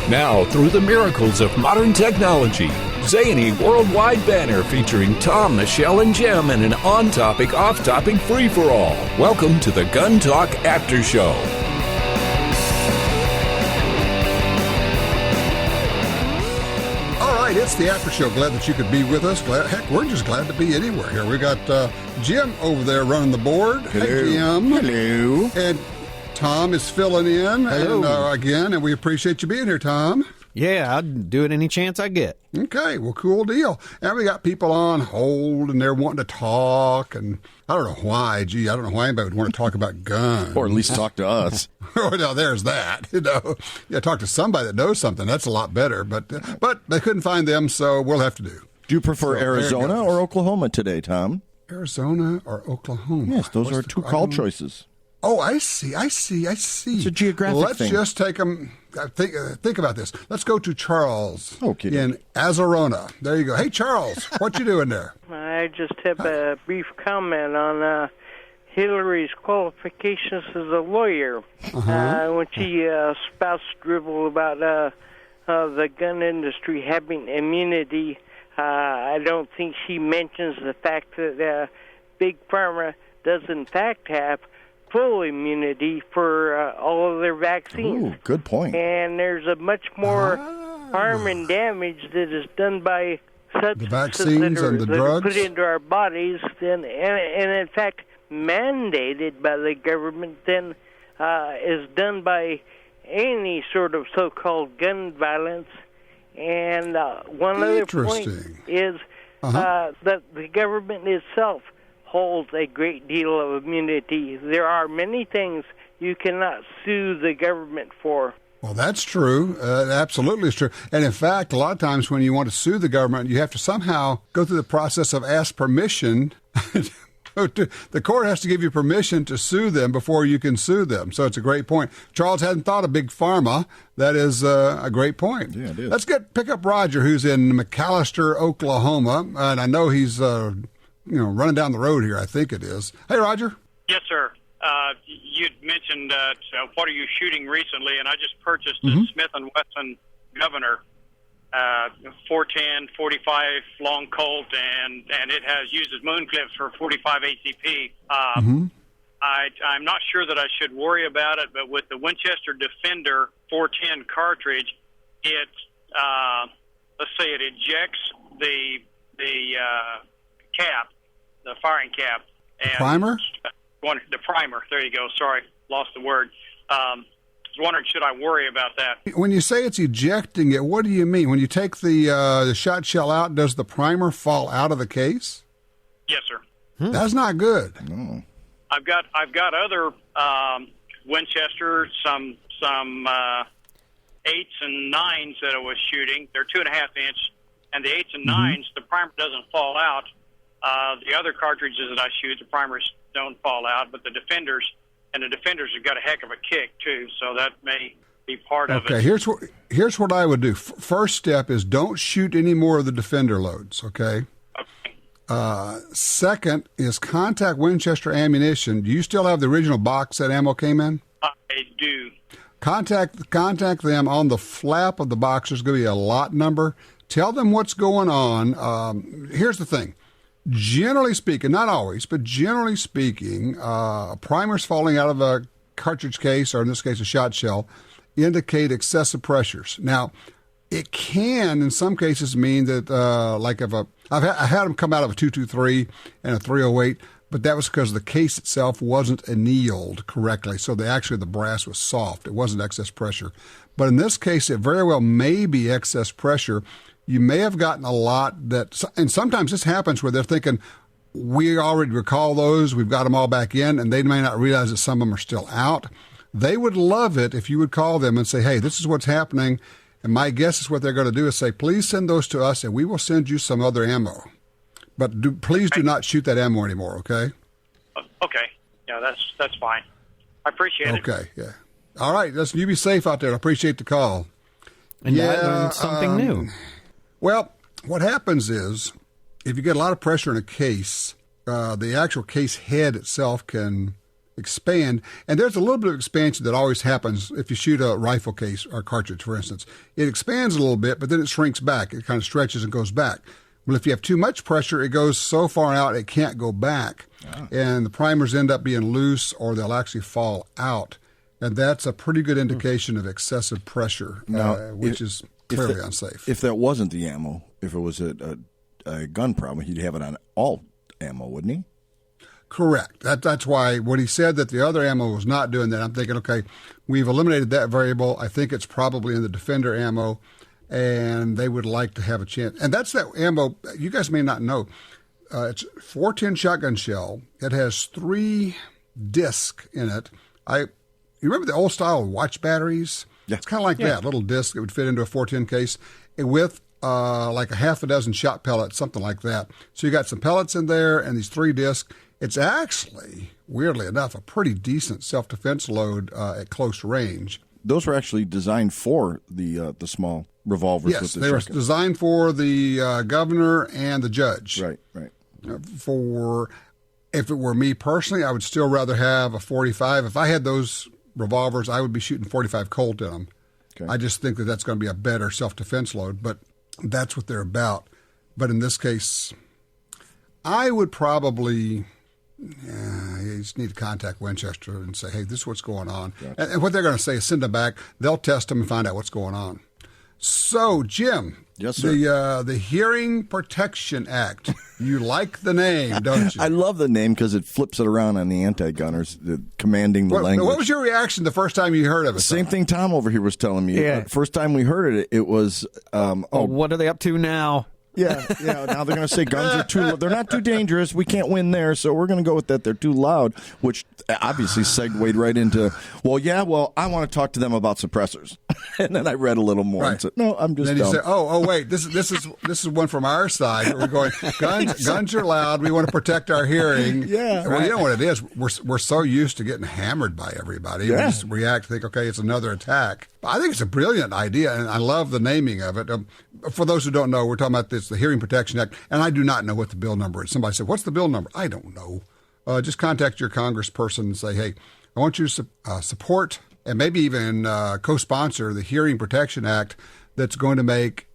Now, through the miracles of modern technology, zany worldwide banner featuring Tom, Michelle, and Jim in an on-topic, off-topic free-for-all. Welcome to the Gun Talk After Show. All right, it's the After Show. Glad that you could be with us. Heck, we're just glad to be anywhere here. We got Jim over there running the board. Hello. Hey, Jim. Hello. And Tom is filling in. Hello. And we appreciate you being here, Tom. Yeah, I'd do it any chance I get. Okay, well, cool deal. And we got people on hold, and they're wanting to talk, and I don't know why. Gee, I don't know why anybody would want to talk about guns. Or at least talk to us. Oh, no, there's that. Yeah, talk to somebody that knows something. That's a lot better. But they couldn't find them, so we'll have to do. Do you prefer Arizona or Oklahoma today, Tom? Arizona or Oklahoma? Yes, those are two call choices. Oh, I see. It's a geographic thing. Let's just take them. Think about this. Let's go to Charles in Arizona. There you go. Hey, Charles, what you doing there? I just have a brief comment on Hillary's qualifications as a lawyer. When she spouts drivel about the gun industry having immunity, I don't think she mentions the fact that Big Pharma does in fact have full immunity for all of their vaccines. Ooh, good point. And there's a much more harm and damage that is done by substances the vaccines and the drugs put into our bodies than, and in fact mandated by the government than is done by any sort of so-called gun violence. And one other point is that the government itself holds a great deal of immunity. There are many things you cannot sue the government for. Well, that's true. Absolutely is true. And in fact, a lot of times when you want to sue the government, you have to somehow go through the process of ask permission. The court has to give you permission to sue them before you can sue them. So it's a great point. Charles hadn't thought of Big Pharma. That is a great point. Yeah, it is. Let's pick up Roger, who's in McAllister, Oklahoma. And I know he's running down the road here, I think it is. Hey, Roger. Yes, sir. You'd mentioned what are you shooting recently, and I just purchased a Smith & Wesson Governor 410, 45 long Colt, and it uses moon clips for 45 ACP. I'm not sure that I should worry about it, but with the Winchester Defender 410 cartridge, it let's say it ejects the cap, the firing cap. And primer? The primer. There you go. Sorry, lost the word. I was wondering, should I worry about that? When you say it's ejecting it, what do you mean? When you take the shot shell out, does the primer fall out of the case? Yes, sir. That's not good. No. I've got other Winchester, some 8s and 9s that I was shooting. They're 2.5 inch, and the 8s and 9s, the primer doesn't fall out. The other cartridges that I shoot, the primers don't fall out, but the defenders have got a heck of a kick too, so that may be part of it. Okay, here's what I would do. First step is don't shoot any more of the defender loads, okay? Second is contact Winchester Ammunition. Do you still have the original box that ammo came in? I do. Contact them on the flap of the box. There's going to be a lot number. Tell them what's going on. Here's the thing. Generally speaking, not always, but generally speaking, primers falling out of a cartridge case, or in this case a shot shell, indicate excessive pressures. Now, it can, in some cases, mean that, I had them come out of a 223 and a 308, but that was because the case itself wasn't annealed correctly, so the brass was soft. It wasn't excess pressure. But in this case, it very well may be excess pressure. You may have gotten a lot and sometimes this happens where they're thinking, we already recall those, we've got them all back in, and they may not realize that some of them are still out. They would love it if you would call them and say, hey, this is what's happening, and my guess is what they're going to do is say, please send those to us, and we will send you some other ammo. But please do not shoot that ammo anymore, okay? Okay. Yeah, that's fine. I appreciate it. Okay, yeah. All right, listen, you be safe out there. I appreciate the call. And I learned something new. Well, what happens is, if you get a lot of pressure in a case, the actual case head itself can expand. And there's a little bit of expansion that always happens if you shoot a rifle case or cartridge, for instance. It expands a little bit, but then it shrinks back. It kind of stretches and goes back. Well, if you have too much pressure, it goes so far out it can't go back. And the primers end up being loose or they'll actually fall out. And that's a pretty good indication of excessive pressure, which is clearly unsafe. If that wasn't the ammo, if it was a gun problem, he'd have it on all ammo, wouldn't he? Correct. That's why when he said that the other ammo was not doing that, I'm thinking, okay, we've eliminated that variable. I think it's probably in the Defender ammo, and they would like to have a chance. And that's that ammo. You guys may not know. It's 410 shotgun shell. It has 3 discs in it. You remember the old style watch batteries? Yeah. It's kind of like that, little disc that would fit into a 410 case with like a half a dozen shot pellets, something like that. So you got some pellets in there and these 3 discs. It's actually, weirdly enough, a pretty decent self-defense load at close range. Those were actually designed for the small revolvers. Yes, with the they were shotgun. designed for the governor and the judge. Right. If it were me personally, I would still rather have a 45. If I had those revolvers, I would be shooting 45 Colt in them. Okay. I just think that that's going to be a better self-defense load, but that's what they're about. But in this case, I would probably... you just need to contact Winchester and say, hey, this is what's going on. Gotcha. And what they're going to say is send them back. They'll test them and find out what's going on. So, Jim, yes, sir. The Hearing Protection Act. You like the name, don't you? I love the name because it flips it around on the anti-gunners, commanding the language. What was your reaction the first time you heard of it? Same thing Tom over here was telling me. Yeah. First time we heard it, it was... what are they up to now? Yeah. Now they're going to say guns are too. They're not too dangerous. We can't win there, so we're going to go with that. They're too loud, which obviously segued right into. Well, I want to talk to them about suppressors, and then I read a little more and said, "No, I'm just." Then you say, "Oh, wait, this is one from our side. We're going guns are loud. We want to protect our hearing." Yeah. Well, you know what it is. We're so used to getting hammered by everybody. Yeah. We just react, think, okay, it's another attack. But I think it's a brilliant idea, and I love the naming of it. For those who don't know, we're talking about the Hearing Protection Act, and I do not know what the bill number is. Somebody said, what's the bill number? I don't know. Just contact your congressperson and say, hey, I want you to support and maybe even co-sponsor the Hearing Protection Act that's going to make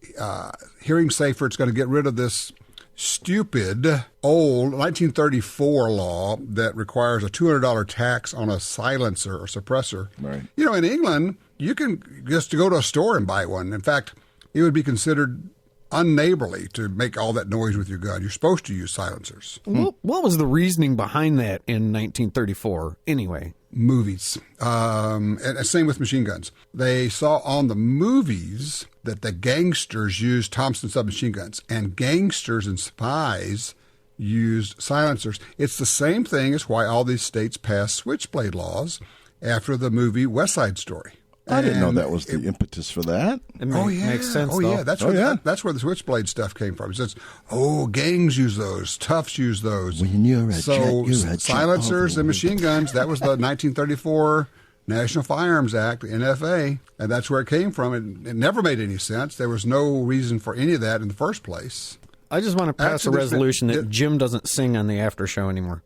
hearing safer. It's going to get rid of this stupid old 1934 law that requires a $200 tax on a silencer or suppressor. Right. You know, in England, you can just go to a store and buy one. In fact, it would be considered unneighborly to make all that noise with your gun. You're supposed to use silencers. What was the reasoning behind that in 1934 anyway? Movies. And same with machine guns. They saw on the movies that the gangsters used Thompson submachine guns, and gangsters and spies used silencers. It's the same thing as why all these states passed switchblade laws after the movie West Side Story. I didn't know that was the impetus for that. Makes sense. Oh, yeah. That's where the switchblade stuff came from. It says, gangs use those, toughs use those. When you're a so jet, silencers and machine guns, that was the 1934 National Firearms Act, NFA, and that's where it came from. It never made any sense. There was no reason for any of that in the first place. I just want to pass a resolution that Jim doesn't sing on the after show anymore.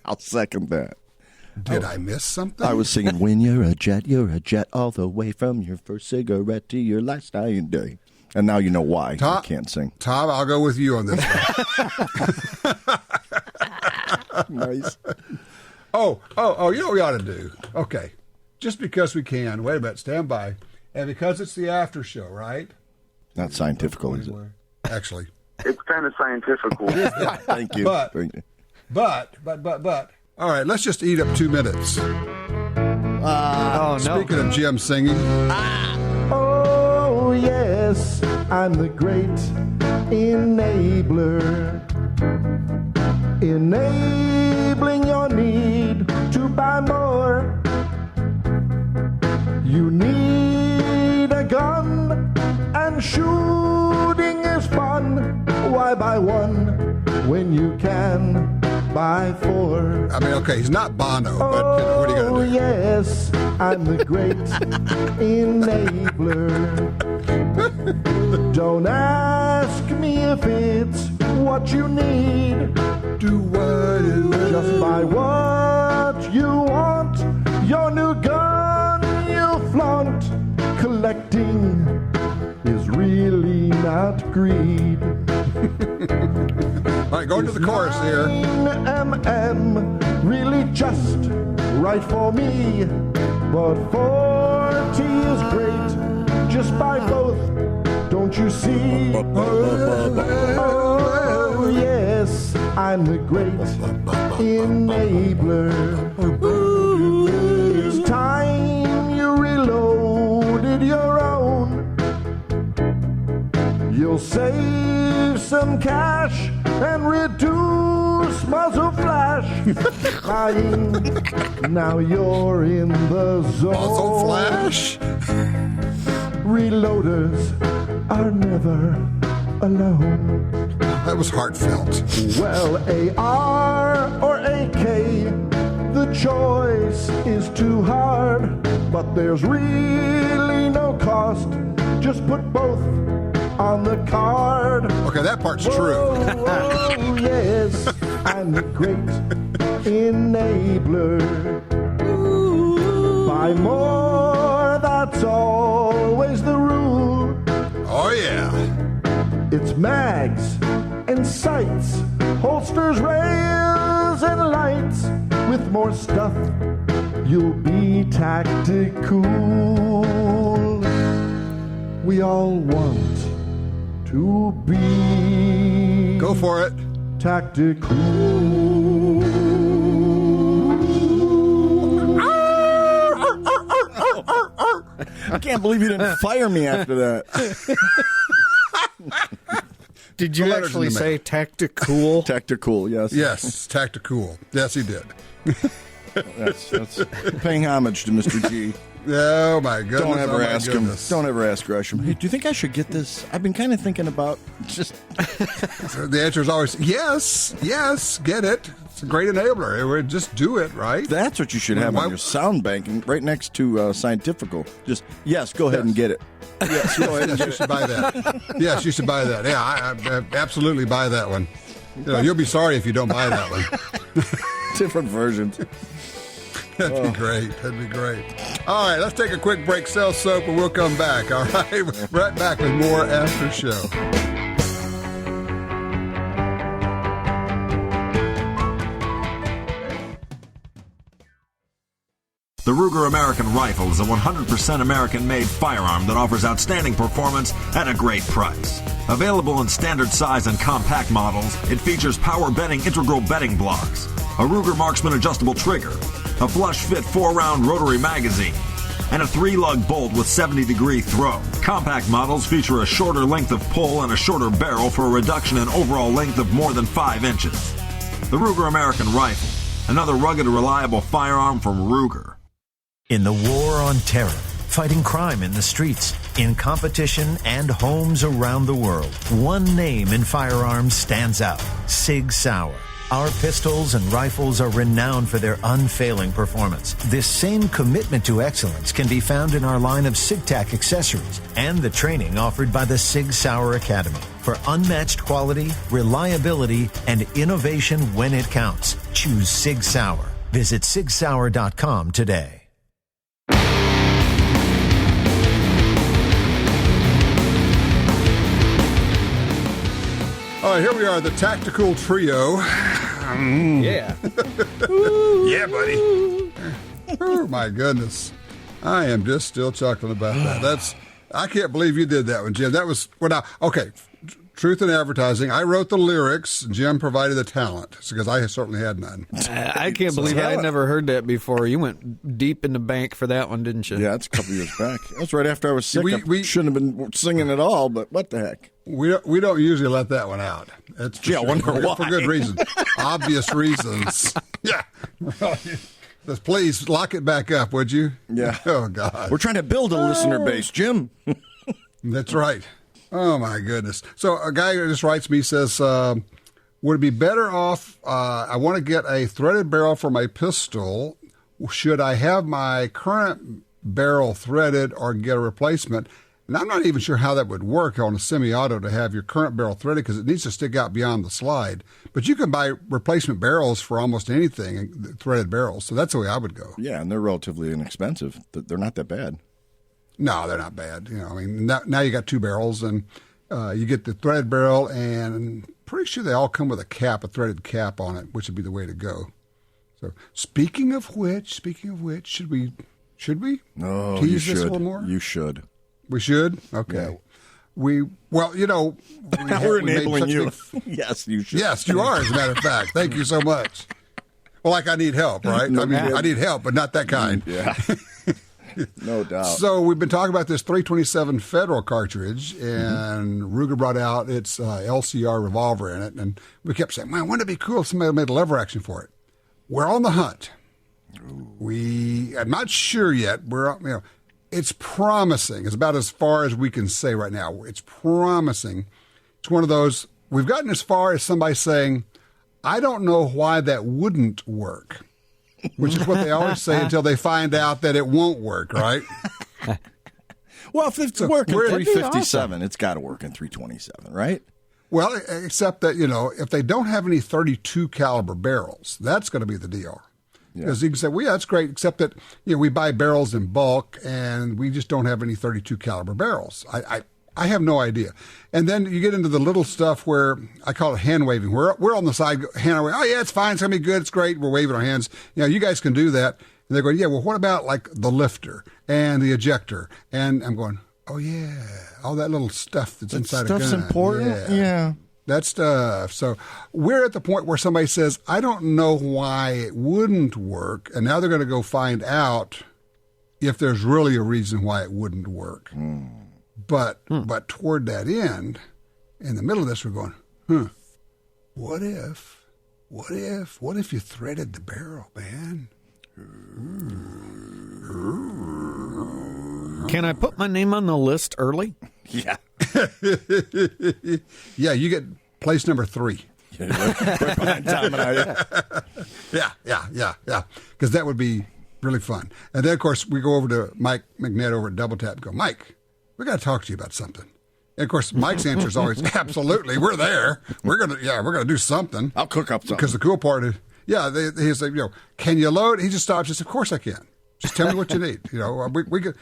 I'll second that. Did I miss something? I was singing, when you're a jet all the way from your first cigarette to your last dying day. And now you know why I can't sing. Tom, I'll go with you on this one. Nice. Oh, you know what we ought to do? Okay. Just because we can. Wait a minute. Stand by. And because it's the after show, right? Not scientific, is it? Actually. It's kind of scientific. Thank you. But. All right, let's just eat up 2 minutes. Speaking of Jim singing. Oh, yes, I'm the great enabler. Enabling your need to buy more. You need a gun, and shooting is fun. Why buy one when you can buy 4? I mean, okay, he's not Bono, but what are you going to do? Yes, I'm the great enabler. Don't ask me if it's what you need. Do what? Just buy one greed. All right, going to the chorus here. 9mm really just right for me, but 40 is great. Just buy both, don't you see? Oh, yes, I'm the great enabler. It's time you reloaded your own. You'll save some cash and reduce muzzle flash. Now you're in the zone. Muzzle flash? Reloaders are never alone. That was heartfelt. Well, AR or AK, the choice is too hard, but there's really no cost. Just put both on the card. Okay, that part's true. Oh, yes, I'm the great enabler. Buy more, that's always the rule. Oh, yeah. It's mags and sights, holsters, rails, and lights. With more stuff, you'll be tactical. We all want to be. Go for it. Tactical. I can't believe you didn't fire me after that. Did you letters actually in the say mail. Tactical, yes. Yes, tactical. Yes, he did. That's paying homage to Mr. G. Oh, my goodness. Don't ever oh, my ask goodness. him. Don't ever ask Gresham. Hey, do you think I should get this? I've been kind of thinking about just. The answer is always yes, get it. It's a great enabler. Just do it, right? That's what you should have on your sound banking, right next to Scientifical. Just yes, go ahead and get it. Yes, go ahead. Yes, you should buy that. Yes, you should buy that. Yeah, I absolutely buy that one. You'll be sorry if you don't buy that one. Different versions. That'd be great. That'd be great. All right, let's take a quick break, sell soap, and we'll come back. All right, right back with more after show. The Ruger American Rifle is a 100% American-made firearm that offers outstanding performance at a great price. Available in standard size and compact models, it features power bedding integral bedding blocks, a Ruger Marksman adjustable trigger, a flush-fit 4-round rotary magazine, and a 3-lug bolt with 70-degree throw. Compact models feature a shorter length of pull and a shorter barrel for a reduction in overall length of more than 5 inches. The Ruger American Rifle, another rugged, reliable firearm from Ruger. In the war on terror, fighting crime in the streets, in competition, and homes around the world, one name in firearms stands out: Sig Sauer. Our pistols and rifles are renowned for their unfailing performance. This same commitment to excellence can be found in our line of SigTac accessories and the training offered by the Sig Sauer Academy. For unmatched quality, reliability, and innovation when it counts, choose Sig Sauer. Visit sigsauer.com today. All right, here we are, the Tactical Trio. Yeah. Yeah, buddy. Oh, my goodness. I am just still chuckling about that. I can't believe you did that one, Jim. That was, okay, truth in advertising. I wrote the lyrics. Jim provided the talent, because I certainly had none. I can't believe I had never heard that before. You went deep in the bank for that one, didn't you? Yeah, that's a couple years back. That's right after I was sick. We shouldn't have been singing at all, but what the heck? We don't usually let that one out. That's for Gee, I wonder why. For good reason. Obvious reasons. Yeah. Just please lock it back up, would you? Yeah. Oh, God. We're trying to build a listener base, Jim. That's right. Oh, my goodness. So a guy just writes me, says, would it be better off, I want to get a threaded barrel for my pistol. Should I have my current barrel threaded or get a replacement? And I'm not even sure how that would work on a semi-auto to have your current barrel threaded, because it needs to stick out beyond the slide. But you can buy replacement barrels for almost anything, threaded barrels. So that's the way I would go. Yeah, and they're relatively inexpensive. They're not that bad. No, they're not bad. Now you got 2 barrels, and You get the threaded barrel, and I'm pretty sure they all come with a threaded cap on it, which would be the way to go. So, speaking of which, should we No, tease you this should. a little more? You should. We should? Okay. Yeah. We're enabling you. Yes, you should. Yes, you are, as a matter of fact. Thank you so much. Well, like I need help, right? I need help, but not that kind. Yeah. No doubt. So we've been talking about this 327 Federal cartridge, and Ruger brought out its LCR revolver in it, and we kept saying, man, wouldn't it be cool if somebody made a lever action for it? We're on the hunt. I'm not sure yet. It's promising. It's about as far as we can say right now. It's promising. It's one of those, we've gotten as far as somebody saying, I don't know why that wouldn't work, which is what they always say until they find out that it won't work, right? Well, if it's working 357, it's got to work in 327, right? Well, except that, if they don't have any 32 caliber barrels, that's going to be the deal. Because you can say, well, yeah, that's great, except that we buy barrels in bulk, and we just don't have any 32 caliber barrels. I have no idea. And then you get into the little stuff where I call it hand waving. We're on the side, hand waving. Oh, yeah, it's fine. It's going to be good. It's great. We're waving our hands. You guys can do that. And they're going, yeah, well, what about like the lifter and the ejector? And I'm going, oh, yeah, all that little stuff that's inside a gun. Stuff's important? Yeah. That stuff. So we're at the point where somebody says, I don't know why it wouldn't work. And now they're going to go find out if there's really a reason why it wouldn't work. But toward that end, in the middle of this, we're going, what if you threaded the barrel, man? Can I put my name on the list early? Yeah. Yeah, you get place number 3. Right behind Tom and I. Yeah. Because that would be really fun. And then, of course, we go over to Mike McNett over at Double Tap and go, Mike, we got to talk to you about something. And, of course, Mike's answer is always, absolutely, we're there. We're gonna do something. I'll cook up something. Because the cool part is, he's like, can you load? He just stops and says, of course I can. Just tell me what you need. You want a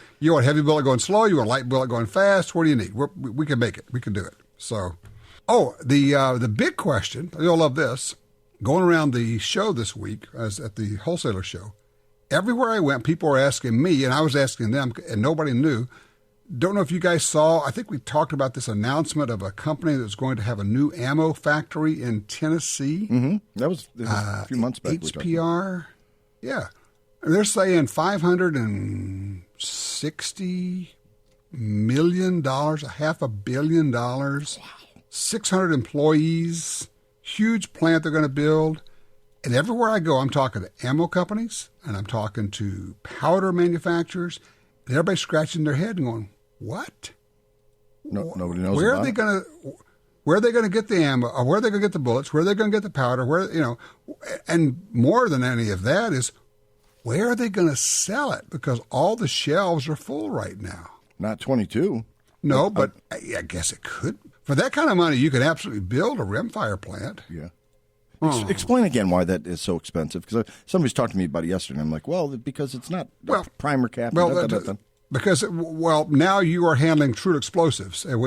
heavy bullet going slow? You want a light bullet going fast? What do you need? We can make it. We can do it. So, the big question, you'll love this, going around the show this week, as at the wholesaler show, everywhere I went, people were asking me, and I was asking them, and nobody knew. Don't know if you guys saw, I think we talked about this announcement of a company that's going to have a new ammo factory in Tennessee. Mm-hmm. That was a few months back. HPR. Yeah. They're saying $560 million, $500 million, wow. 600 employees, huge plant they're going to build. And everywhere I go, I'm talking to ammo companies, and I'm talking to powder manufacturers, and everybody's scratching their head and going, what? Nobody knows where about are they going to Where are they going to get the ammo? Or where are they going to get the bullets? Where are they going to get the powder? And more than any of that is, where are they going to sell it? Because all the shelves are full right now. Not 22. No, but I guess it could. For that kind of money, you could absolutely build a rimfire plant. Yeah. Explain again why that is so expensive. Because somebody's talked to me about it yesterday. And I'm like, well, because it's not primer cap. Because now you are handling true explosives. And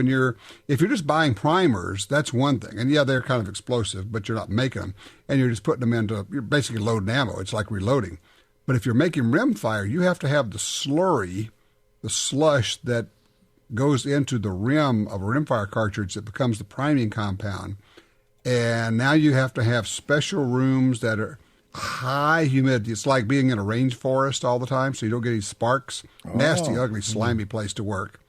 if you're just buying primers, that's one thing. And yeah, they're kind of explosive, but you're not making them. And you're just putting them you're basically loading ammo. It's like reloading. But if you're making rimfire, you have to have the slurry, the slush that goes into the rim of a rimfire cartridge that becomes the priming compound. And now you have to have special rooms that are high humidity. It's like being in a rainforest all the time, so you don't get any sparks. Nasty, ugly, slimy place to work.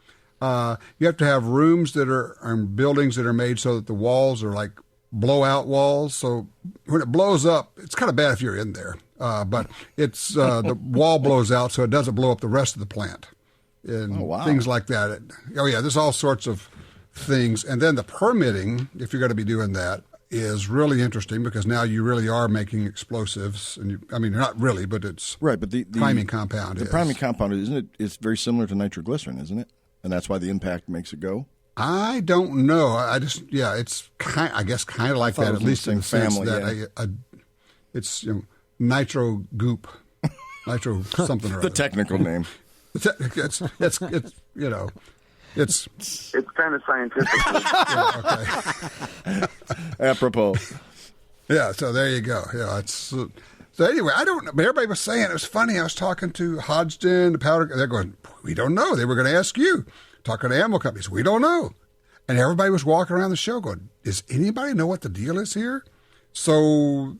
You have to have rooms that are buildings that are made so that the walls are like blowout walls. So when it blows up, it's kind of bad if you're in there. But it's the wall blows out so it doesn't blow up the rest of the plant. And things like that. There's all sorts of things. And then the permitting, if you're going to be doing that, is really interesting because now you really are making explosives. And you're not really, but it's right. But the priming compound. The priming compound, isn't it? It's very similar to nitroglycerin, isn't it? And that's why the impact makes it go. I don't know. It's kind of like that, at least in the sense that it's nitro goop, nitro something or other. The technical name. It's It's kind of scientific. okay. Apropos. Yeah, so there you go. Yeah, it's so anyway. I don't know, but everybody was saying it was funny. I was talking to Hodgson, the powder. They're going, we don't know. They were going to ask you. Talking to ammo companies, we don't know. And everybody was walking around the show going, does anybody know what the deal is here? So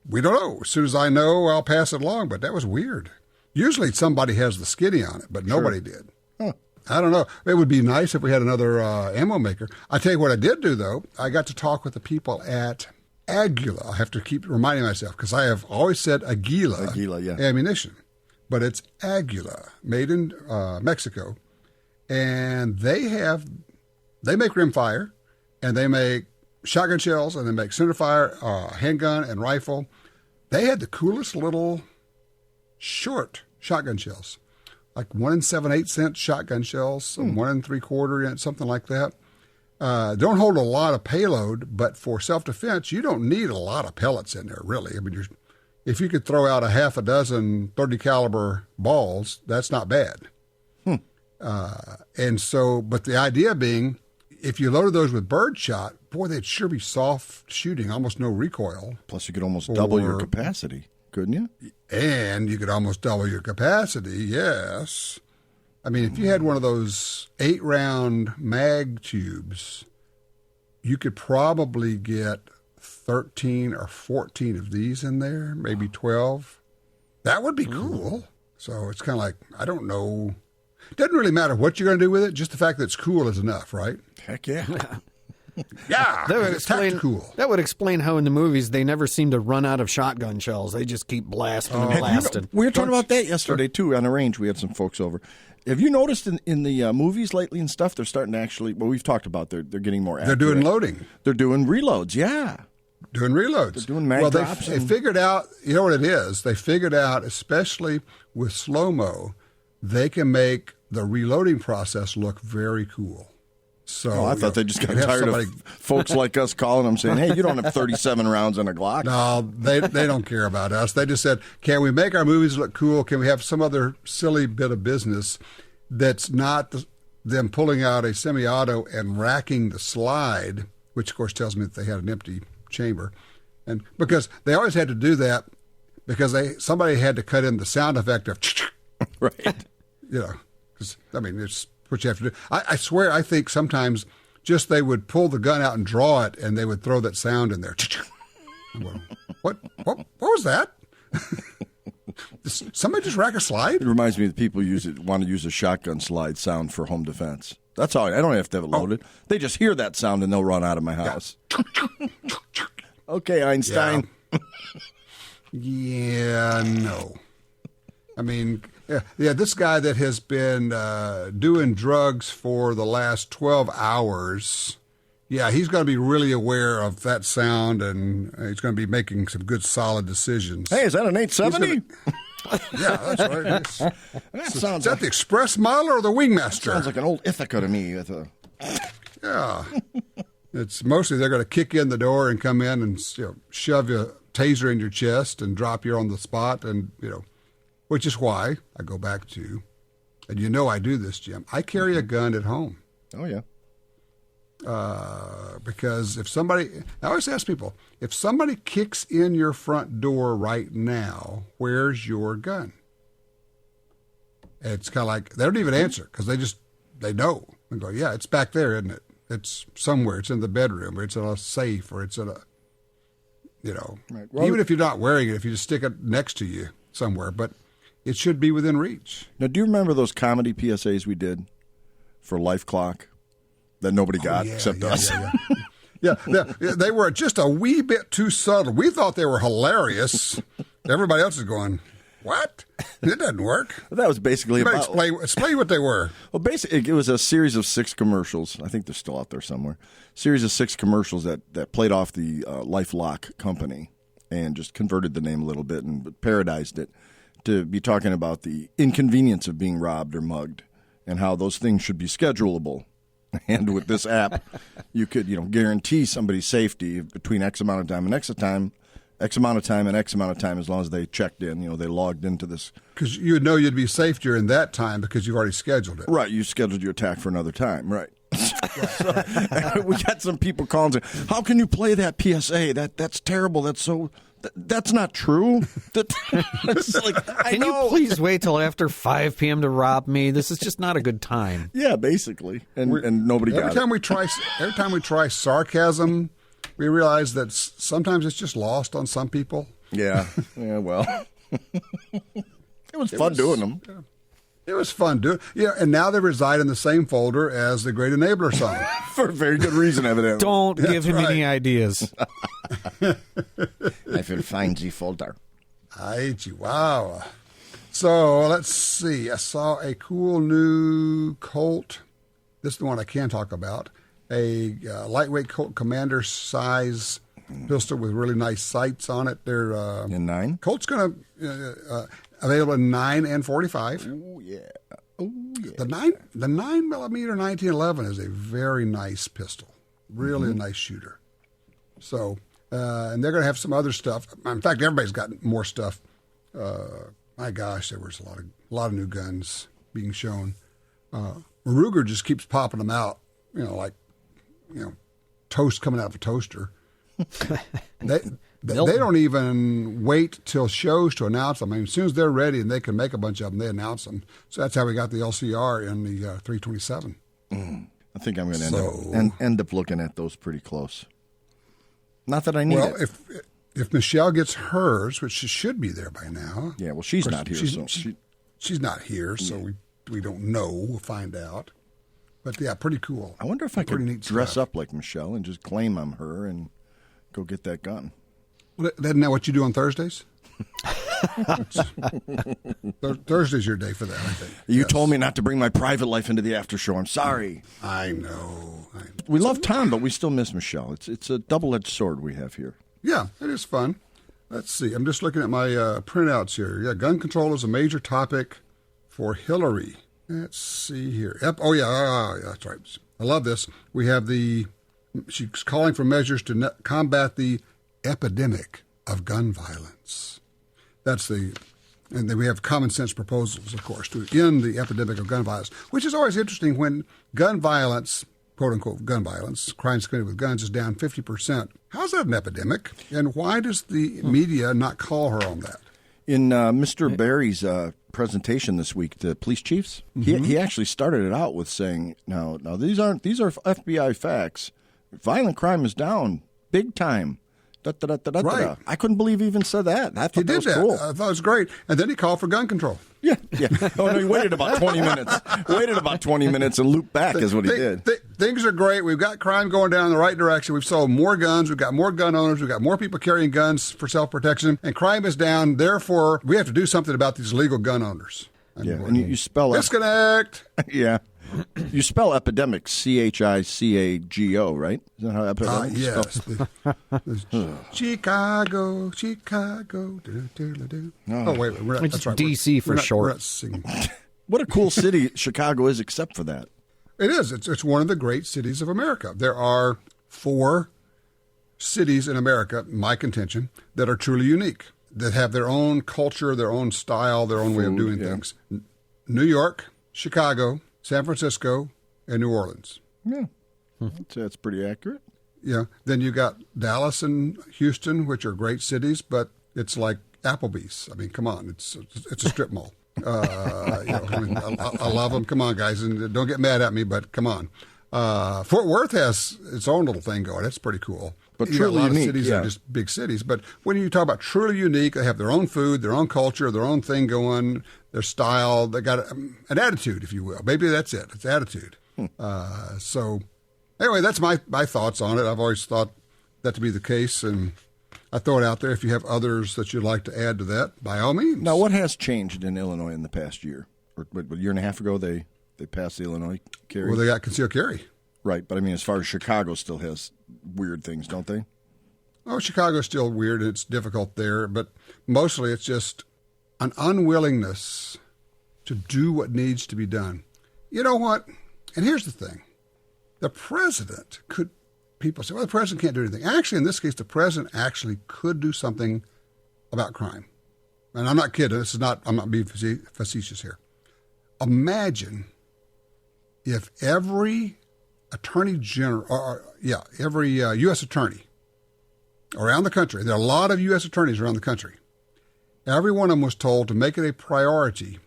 we don't know. As soon as I know, I'll pass it along. But that was weird. Usually somebody has the skinny on it, but nobody did. Huh. I don't know. It would be nice if we had another ammo maker. I tell you what I did do, though. I got to talk with the people at Aguila. I have to keep reminding myself because I have always said Aguila ammunition. But it's Aguila, made in Mexico. And they make rimfire, and they make shotgun shells, and they make centerfire, handgun, and rifle. They had the coolest little short shotgun shells, like 1 7/8 cent shotgun shells, some 1 3/4 inch, something like that. Don't hold a lot of payload, but for self-defense, you don't need a lot of pellets in there, really. I mean, if you could throw out a half a dozen 30 caliber balls, that's not bad. And so, but the idea being, if you loaded those with bird shot, boy, they'd sure be soft shooting, almost no recoil. Plus, you could almost double your capacity, couldn't you? And you could almost double your capacity, yes. I mean, if you had one of those 8-round mag tubes, you could probably get 13 or 14 of these in there, maybe 12. That would be cool. So it's kind of like, I don't know. It doesn't really matter what you're going to do with it. Just the fact that it's cool is enough, right? Heck yeah. Yeah, that would explain how in the movies they never seem to run out of shotgun shells. They just keep blasting and blasting. We were talking about that yesterday, too, on the range. We had some folks over. Have you noticed in the movies lately and stuff, they're starting to actually, well, we've talked about they're getting more accurate. They're doing loading. They're doing reloads, yeah. Doing reloads. They're doing mag drops. They figured out, you know what it is? They figured out, especially with slow-mo, they can make the reloading process look very cool. So I thought they just got tired of folks like us calling them saying, hey, you don't have 37 rounds in a Glock. No, they don't care about us. They just said, can we make our movies look cool? Can we have some other silly bit of business that's not them pulling out a semi-auto and racking the slide, which, of course, tells me that they had an empty chamber. And because they always had to do that because somebody had to cut in the sound effect of right. You know, because, I mean, it's what you have to do. I swear, I think sometimes just they would pull the gun out and draw it, and they would throw that sound in there. What was that? Did somebody just rack a slide? It reminds me of the people want to use a shotgun slide sound for home defense. That's all. I don't have to have it loaded. They just hear that sound and they'll run out of my house. Yeah. Okay, Einstein. Yeah, no. I mean, yeah, this guy that has been doing drugs for the last 12 hours, yeah, he's going to be really aware of that sound, and he's going to be making some good, solid decisions. Hey, is that an 870? Yeah, that's right. Is that the Express model or the Wingmaster? Sounds like an old Ithaca to me. Yeah. It's mostly they're going to kick in the door and come in and shove your taser in your chest and drop you on the spot, and which is why I go back to, and I do this, Jim. I carry a gun at home. Oh, yeah. Because I always ask people, if somebody kicks in your front door right now, where's your gun? And it's kind of like, they don't even answer because they know. They go, yeah, it's back there, isn't it? It's somewhere. It's in the bedroom, or it's in a safe, or it's in a, right. Well, even if you're not wearing it, if you just stick it next to you somewhere, but it should be within reach. Now, do you remember those comedy PSAs we did for LifeLock that nobody got except us? Yeah, they were just a wee bit too subtle. We thought they were hilarious. Everybody else is going, what? It doesn't work. Well, that was basically about... Explain what they were. Well, basically, it was a series of 6 commercials. I think they're still out there somewhere. Series of 6 commercials that played off the LifeLock company and just converted the name a little bit and parodized it to be talking about the inconvenience of being robbed or mugged and how those things should be schedulable. And with this app, you could, guarantee somebody's safety between X amount of time and X time, X amount of time and X amount of time as long as they checked in, they logged into this. Because you would know you'd be safe during that time because you've already scheduled it. Right, you scheduled your attack for another time, right. So, we got some people calling saying, how can you play that PSA? That's terrible. That's not true. Can you please wait till after 5 p.m. to rob me? This is just not a good time. Yeah, basically. And nobody got it. Every time we try sarcasm, we realize that sometimes it's just lost on some people. Yeah, well. It was fun doing them. Yeah. It was fun doing. Yeah, and now they reside in the same folder as the Great Enabler song. For a very good reason, evidently. Don't give him any ideas. I will find the folder. Wow. So let's see. I saw a cool new Colt. This is the one I can talk about. A lightweight Colt Commander size pistol with really nice sights on it. They're in 9. Colt's going to available in 9 and 45. Oh yeah. The 9mm 1911 is a very nice pistol. Really a nice shooter. So, and they're going to have some other stuff. In fact, everybody's got more stuff. My gosh, there was a lot of new guns being shown. Ruger just keeps popping them out. Toast coming out of a toaster. They don't even wait till shows to announce them. I mean, as soon as they're ready and they can make a bunch of them, they announce them. So that's how we got the LCR in the 327. I think I'm going to end up looking at those pretty close. Not that I need it. Well, if Michelle gets hers, which she should be there by now. Yeah, well, she's not here. She's not here, so we don't know. We'll find out. But, yeah, pretty cool. I wonder if I could dress up like Michelle and just claim I'm her and go get that gun. Well, isn't that what you do on Thursdays? Thursday's your day for that, I think. You told me not to bring my private life into the after show. I'm sorry. I know. We love Tom, but we still miss Michelle. It's a double-edged sword we have here. Yeah, it is fun. Let's see. I'm just looking at my printouts here. Yeah, gun control is a major topic for Hillary. Let's see here. That's right. I love this. We have she's calling for measures to combat the epidemic of gun violence. And then we have common sense proposals, of course, to end the epidemic of gun violence, which is always interesting when gun violence, quote unquote gun violence, crimes committed with guns is down 50%. How's that an epidemic? And why does the media not call her on that? In Mr. Barry's presentation this week, the police chiefs, he actually started it out with saying, "Now these are FBI facts. Violent crime is down big time." Right. I couldn't believe he even said that. I thought that was cool. I thought it was great. And then he called for gun control. Yeah. Oh, no, he waited about 20 minutes. And looped back is what he did. Things are great. We've got crime going down in the right direction. We've sold more guns. We've got more gun owners. We've got more people carrying guns for self-protection. And crime is down. Therefore, we have to do something about these legal gun owners. And you spell it. Disconnect. Yeah. You spell epidemic Chicago, right? Is that how epidemic is spelled? Chicago. Oh, wait. It's right. DC for short. We're not singing. What a cool city Chicago is, except for that. It is. It's one of the great cities of America. There are 4 cities in America, my contention, that are truly unique, that have their own culture, their own style, their own way of doing things. New York, Chicago, San Francisco, and New Orleans. Yeah. That's pretty accurate. Yeah. Then you got Dallas and Houston, which are great cities, but it's like Applebee's. I mean, come on. It's a strip mall. I love them. Come on, guys. And don't get mad at me, but come on. Fort Worth has its own little thing going. It's pretty cool. But truly a lot unique, of cities are just big cities. But when you talk about truly unique, they have their own food, their own culture, their own thing going, their style. They got an attitude, if you will. Maybe that's it. It's attitude. So anyway, that's my thoughts on it. I've always thought that to be the case, and I throw it out there. If you have others that you'd like to add to that, by all means. Now, what has changed in Illinois in the past year? Or a year and a half ago, they passed the Illinois carry? Well, they got concealed carry. Right, but I mean, as far as Chicago still has weird things, don't they? Oh, Chicago's still weird, and it's difficult there, but mostly it's just an unwillingness to do what needs to be done. You know what? And here's the thing. The president could people say, well, the president can't do anything. Actually, in this case, the president actually could do something about crime. And I'm not kidding. I'm not being facetious here. Imagine if every attorney general, every U.S. attorney around the country, there are a lot of U.S. attorneys around the country, every one of them was told to make it a priority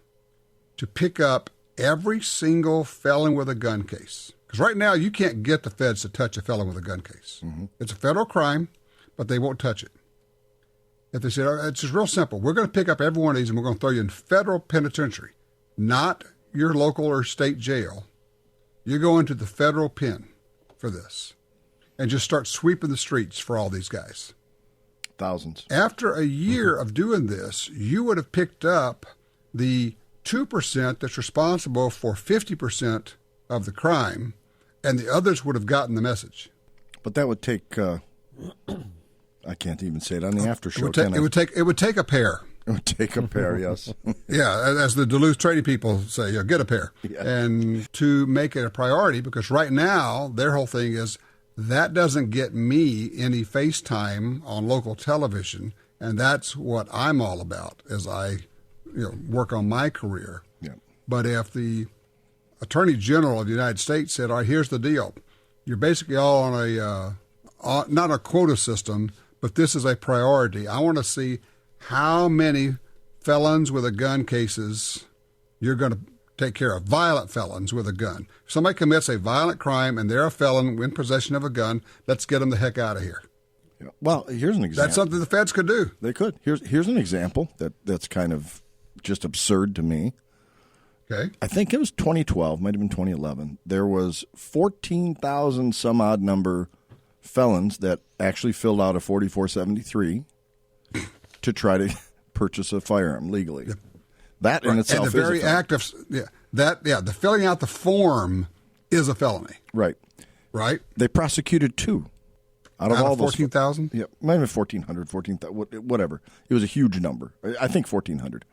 to pick up every single felon with a gun case. Because right now, you can't get the feds to touch a felon with a gun case. Mm-hmm. It's a federal crime, but they won't touch it. If they said, it's just real simple. We're going to pick up every one of these and we're going to throw you in federal penitentiary, not your local or state jail. You go into the federal pen for this and just start sweeping the streets for all these guys. Thousands. After a year of doing this, you would have picked up the 2% that's responsible for 50% of the crime, and the others would have gotten the message. But that would take... I can't even say it on the after show. It would take a pair. It would take a pair, yes. Yeah, as the Duluth trading people say, get a pair. Yeah. And to make it a priority, because right now their whole thing is that doesn't get me any face time on local television, and that's what I'm all about as I work on my career. Yeah. But if the Attorney General of the United States said, all right, here's the deal. You're basically all on not a quota system, but this is a priority. I want to see how many felons with a gun cases you're going to take care of, violent felons with a gun. If somebody commits a violent crime and they're a felon in possession of a gun, let's get them the heck out of here. Yeah. Well, here's an example. That's something the feds could do. They could. Here's an example that's kind of just absurd to me. Okay. I think it was 2012, might have been 2011. There was 14,000 some odd number felons that actually filled out a 4473 to try to purchase a firearm legally. Yep. That in itself is the very act of the filling out the form is a felony. Right. They prosecuted 2 out of all 14,000. Yeah, might have been 1,400, 14,000, whatever. It was a huge number. I think 1,400,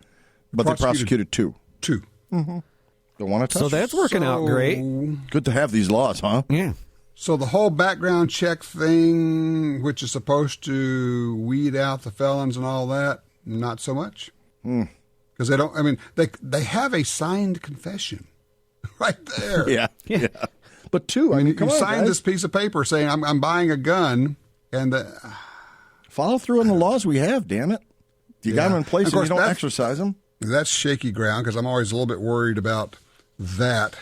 but they prosecuted 2. 2. Mm-hmm. Don't want to touch. So that's working out great. Good to have these laws, huh? Yeah. So the whole background check thing, which is supposed to weed out the felons and all that, not so much. Because they don't. I mean, they have a signed confession right there. Yeah. But 2. I mean, you signed this piece of paper saying I'm buying a gun, and follow through on the laws we have. Damn it! You got them in place and you don't exercise them. That's shaky ground because I'm always a little bit worried about that.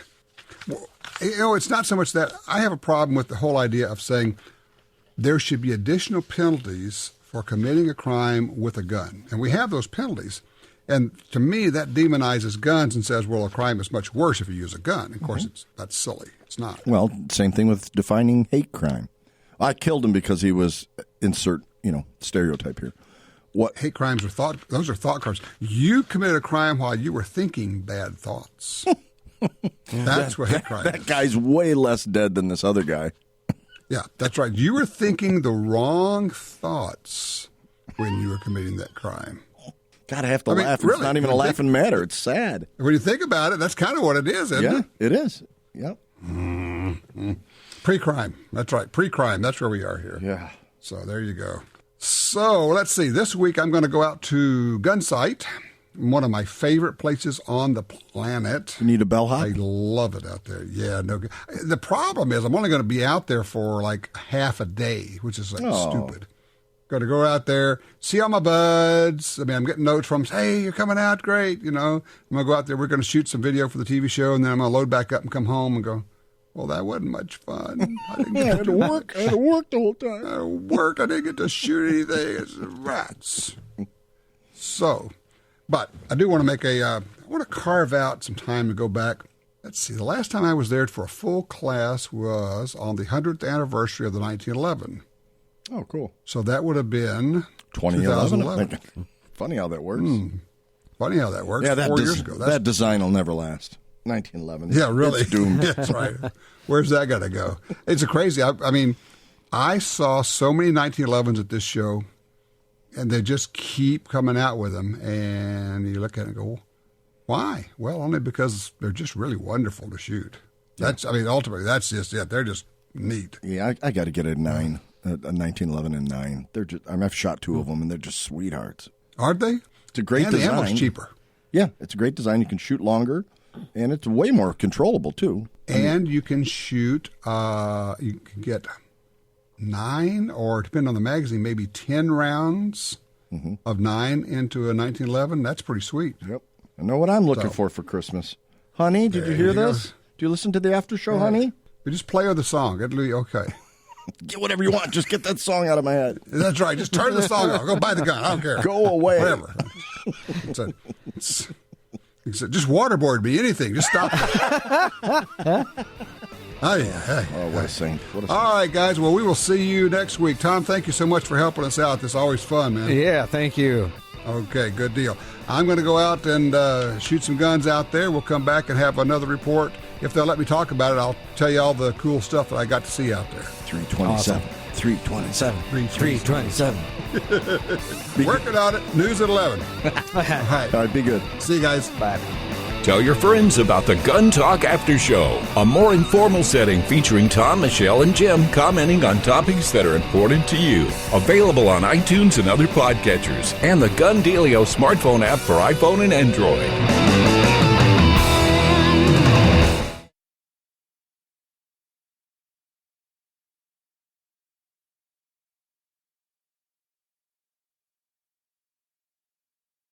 It's not so much that. I have a problem with the whole idea of saying there should be additional penalties for committing a crime with a gun. And we have those penalties. And to me, that demonizes guns and says, well, a crime is much worse if you use a gun. Of course, that's silly. It's not. Well, same thing with defining hate crime. I killed him because he was stereotype here. What hate crimes are those are thought crimes. You committed a crime while you were thinking bad thoughts. That's what hate crime is. That guy's way less dead than this other guy. Yeah, that's right. You were thinking the wrong thoughts when you were committing that crime. God, I have to laugh. Really, it's not even a laughing matter. It's sad. When you think about it, that's kind of what it is, isn't it? Yeah, it is. Yep. Mm-hmm. Pre-crime. That's right. Pre-crime. That's where we are here. Yeah. So there you go. So let's see. This week I'm going to go out to Gunsight, one of my favorite places on the planet. You need a bellhop? I love it out there. Yeah. No. The problem is I'm only going to be out there for like half a day, which is stupid. Got to go out there, see all my buds. I mean, I'm getting notes from them. Hey, you're coming out. Great. I'm going to go out there. We're going to shoot some video for the TV show, and then I'm going to load back up and come home and go, well, that wasn't much fun. I didn't get to work. I had to work the whole time. I worked. I didn't get to shoot anything. It's rats. So, but I do want to I want to carve out some time to go back. Let's see. The last time I was there for a full class was on the 100th anniversary of the 1911. Oh, cool. So that would have been 2011. Funny how that works. Funny how that works. Yeah, 4 years ago. That design will never last. 1911. Yeah, really. It's doomed. That's right. Where's that going to go? It's crazy. I mean, I saw so many 1911s at this show, and they just keep coming out with them. And you look at it and go, why? Well, only because they're just really wonderful to shoot. Ultimately, that's just it. They're just neat. Yeah, I got to get a 9, a 1911 and 9. They're just, I've shot 2 of them, and they're just sweethearts. Aren't they? It's a great design. And the ammo's cheaper. Yeah, it's a great design. You can shoot longer, and it's way more controllable, too. And you can shoot, you can get 9, or depending on the magazine, maybe 10 rounds of 9 into a 1911. That's pretty sweet. Yep. I know what I'm looking for Christmas. Honey, did you hear this? Do you listen to the after show, honey? We just play her the song. It'll be okay. Get whatever you want. Just get that song out of my head. That's right. Just turn the song off. Go buy the gun. I don't care. Go away. Whatever. It's just waterboard me. Anything. Just stop it. Oh, yeah. Oh, what a saint. All right, guys. Well, we will see you next week. Tom, thank you so much for helping us out. This is always fun, man. Yeah, thank you. Okay, good deal. I'm going to go out and shoot some guns out there. We'll come back and have another report. If they'll let me talk about it, I'll tell you all the cool stuff that I got to see out there. 327. Awesome. 327. 327. Working on it. News at 11. All right, be good. See you guys. Bye. Tell your friends about the Gun Talk After Show, a more informal setting featuring Tom, Michelle, and Jim commenting on topics that are important to you. Available on iTunes and other podcatchers, and the Gun Dealio smartphone app for iPhone and Android.